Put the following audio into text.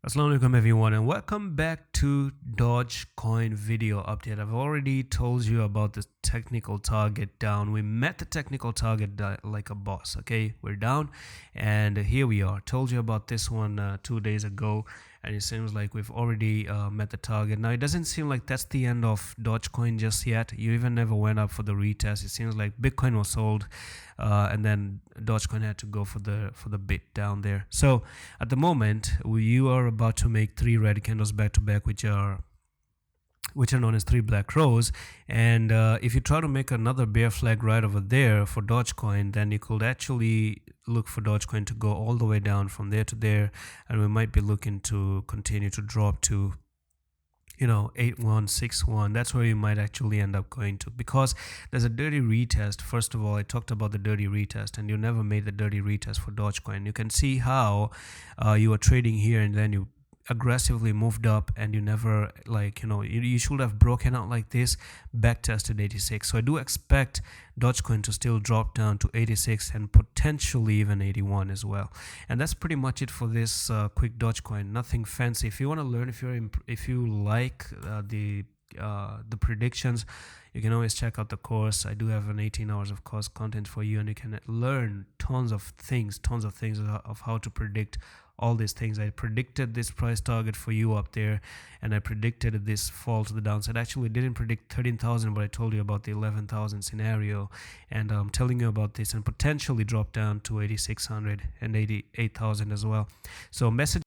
Assalamu alaikum everyone, and welcome back to Dogecoin video update. I've already told you about the technical target down. We met the technical target like a boss. Okay, we're down and here we are. Told you about this one 2 days ago, and it seems like we've already met the target. Now it doesn't seem like that's the end of Dogecoin just yet. You even never went up for the retest. It seems like Bitcoin was sold and then Dogecoin had to go for the bit down there. So at the moment you are about to make three red candles back to back, which are known as three black rows. And if you try to make another bear flag right over there for Dogecoin, then you could actually look for Dogecoin to go all the way down from there to there, and we might be looking to continue to drop to 8161. That's where you might actually end up going to, because there's a dirty retest. First of all, I talked about the dirty retest, and you never made the dirty retest for Dogecoin. You can see how you were trading here and then you aggressively moved up, and you never, you should have broken out like this, back tested 86. So I do expect Dogecoin to still drop down to 86 and potentially even 81 as well. And that's pretty much it for this quick Dogecoin. Nothing fancy. If you want to learn, if you like the predictions, you can always check out the course. I do have an 18 hours of course content for you, and you can learn tons of things of how to predict all these things. I predicted this price target for you up there, and I predicted this fall to the downside. Actually didn't predict 13,000, but I told you about the 11,000 scenario, and I'm telling you about this, and potentially drop down to 8,600 and 88,000 as well. So message